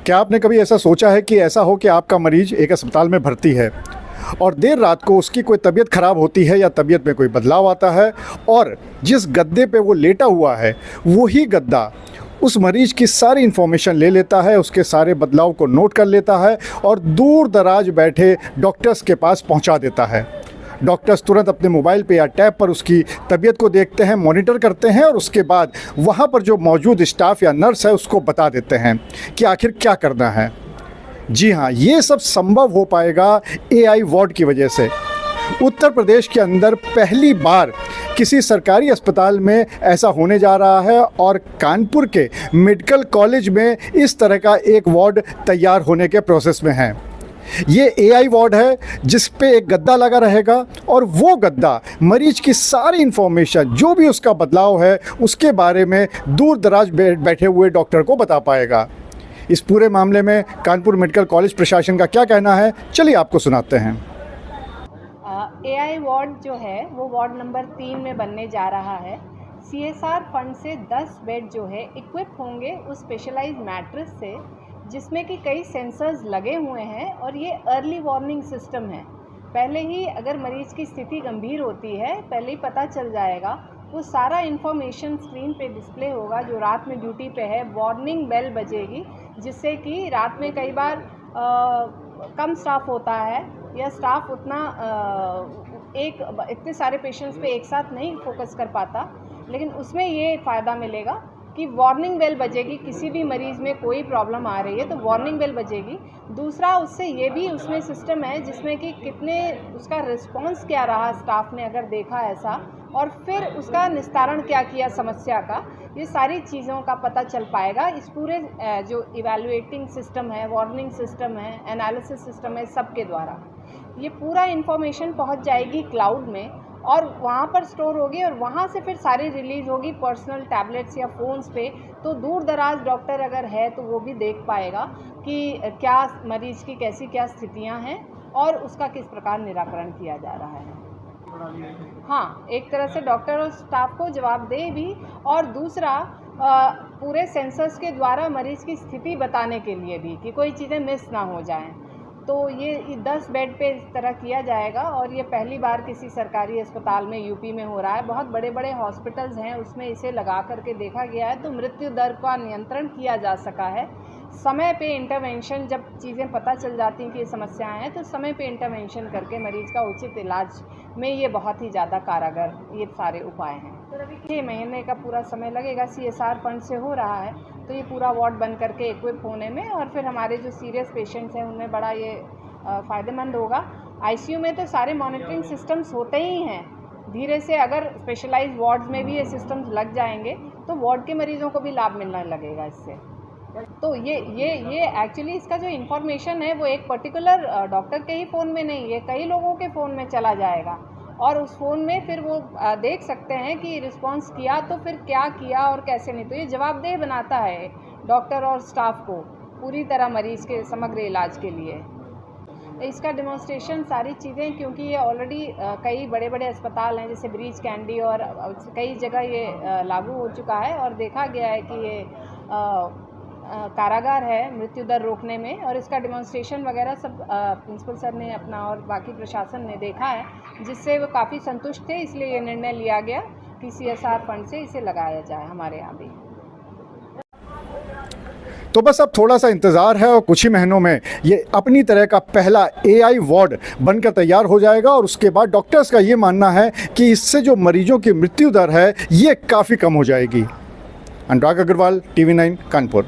क्या आपने कभी ऐसा सोचा है कि ऐसा हो कि आपका मरीज एक अस्पताल में भर्ती है और देर रात को उसकी कोई तबीयत ख़राब होती है या तबीयत में कोई बदलाव आता है और जिस गद्दे पे वो लेटा हुआ है वही गद्दा उस मरीज की सारी इन्फॉर्मेशन ले लेता है, उसके सारे बदलाव को नोट कर लेता है और दूर दराज बैठे डॉक्टर्स के पास पहुंचा देता है। डॉक्टर्स तुरंत अपने मोबाइल पे या टैब पर उसकी तबीयत को देखते हैं, मॉनिटर करते हैं और उसके बाद वहाँ पर जो मौजूद स्टाफ या नर्स है उसको बता देते हैं कि आखिर क्या करना है। जी हाँ, ये सब संभव हो पाएगा AI वार्ड की वजह से। उत्तर प्रदेश के अंदर पहली बार किसी सरकारी अस्पताल में ऐसा होने जा रहा है और कानपुर के मेडिकल कॉलेज में इस तरह का एक वार्ड तैयार होने के प्रोसेस में है। ये AI वार्ड है जिस पे एक गद्दा लगा रहेगा और वो गद्दा मरीज की सारी इन्फॉर्मेशन जो भी उसका बदलाव है उसके बारे में दूर दराज बैठे हुए डॉक्टर को बता पाएगा। इस पूरे मामले में कानपुर मेडिकल कॉलेज प्रशासन का क्या कहना है, चलिए आपको सुनाते हैं। AI वार्ड जो है वो वार्ड नंबर 3 में बनने जा रहा है। CSR फंड से 10 बेड जो है इक्विप होंगे उस स्पेशलाइज्ड मैट्रेस से जिसमें कि कई सेंसर्स लगे हुए हैं और ये अर्ली वार्निंग सिस्टम है। पहले ही अगर मरीज़ की स्थिति गंभीर होती है पहले ही पता चल जाएगा। वो सारा इन्फॉर्मेशन स्क्रीन पे डिस्प्ले होगा। जो रात में ड्यूटी पे है वार्निंग बेल बजेगी जिससे कि रात में कई बार कम स्टाफ होता है या स्टाफ उतना इतने सारे पेशेंट्स पे एक साथ नहीं फोकस कर पाता, लेकिन उसमें ये फ़ायदा मिलेगा कि वार्निंग बेल बजेगी। किसी भी मरीज़ में कोई प्रॉब्लम आ रही है तो वार्निंग बेल बजेगी। दूसरा उससे ये भी उसमें सिस्टम है जिसमें कि कितने उसका रिस्पांस क्या रहा स्टाफ ने अगर देखा ऐसा और फिर उसका निस्तारण क्या किया समस्या का, ये सारी चीज़ों का पता चल पाएगा। इस पूरे जो इवैल्यूएटिंग सिस्टम है, वार्निंग सिस्टम है, एनालिसिस सिस्टम है, सबके द्वारा ये पूरा इन्फॉर्मेशन पहुंच जाएगी क्लाउड में और वहाँ पर स्टोर होगी और वहाँ से फिर सारी रिलीज़ होगी पर्सनल टैबलेट्स या फ़ोन्स पे। तो दूर दराज डॉक्टर अगर है तो वो भी देख पाएगा कि क्या मरीज़ की कैसी क्या स्थितियाँ हैं और उसका किस प्रकार निराकरण किया जा रहा है। हाँ, एक तरह से डॉक्टर और स्टाफ को जवाबदेह भी और दूसरा पूरे सेंसर्स के द्वारा मरीज़ की स्थिति बताने के लिए भी कि कोई चीज़ें मिस ना हो जाएं। तो ये 10 बेड पे इस तरह किया जाएगा और ये पहली बार किसी सरकारी अस्पताल में यूपी में हो रहा है। बहुत बड़े बड़े हॉस्पिटल्स हैं उसमें इसे लगा करके देखा गया है तो मृत्यु दर का नियंत्रण किया जा सका है। समय पे इंटरवेंशन, जब चीज़ें पता चल जाती हैं कि ये समस्याएं हैं तो समय पे इंटरवेंशन करके मरीज़ का उचित इलाज में ये बहुत ही ज़्यादा कारगर ये सारे उपाय हैं। तो अभी 6 महीने का पूरा समय लगेगा। CSR फंड से हो रहा है तो ये पूरा वार्ड बन करके इक्विप होने में और फिर हमारे जो सीरियस पेशेंट्स हैं उनमें बड़ा ये फ़ायदेमंद होगा। ICU में तो सारे मॉनिटरिंग सिस्टम्स होते ही हैं। धीरे से अगर स्पेशलाइज्ड वार्ड्स में भी ये सिस्टम्स लग जाएंगे तो वार्ड के मरीज़ों को भी लाभ मिलने लगेगा इससे। तो ये एक्चुअली इसका जो इन्फॉर्मेशन है वो एक पर्टिकुलर डॉक्टर के ही फ़ोन में नहीं है, कई लोगों के फ़ोन में चला जाएगा और उस फ़ोन में फिर वो देख सकते हैं कि रिस्पांस किया तो फिर क्या किया और कैसे नहीं। तो ये जवाबदेह बनाता है डॉक्टर और स्टाफ को पूरी तरह मरीज़ के समग्र इलाज के लिए। इसका डेमोन्स्ट्रेशन सारी चीज़ें, क्योंकि ये ऑलरेडी कई बड़े बड़े अस्पताल हैं जैसे ब्रीच कैंडी और कई जगह ये लागू हो चुका है और देखा गया है कि ये कारागार है मृत्यु दर रोकने में और इसका डेमोन्स्ट्रेशन वगैरह सब प्रिंसिपल सर ने अपना और बाकी प्रशासन ने देखा है जिससे वो काफ़ी संतुष्ट थे। इसलिए ये निर्णय लिया गया कि CSR फंड से इसे लगाया जाए हमारे यहाँ भी। तो बस अब थोड़ा सा इंतज़ार है और कुछ ही महीनों में ये अपनी तरह का पहला AI वार्ड बनकर तैयार हो जाएगा और उसके बाद डॉक्टर्स का ये मानना है कि इससे जो मरीजों की मृत्यु दर है ये काफ़ी कम हो जाएगी। अनुराग अग्रवाल, TV9 कानपुर।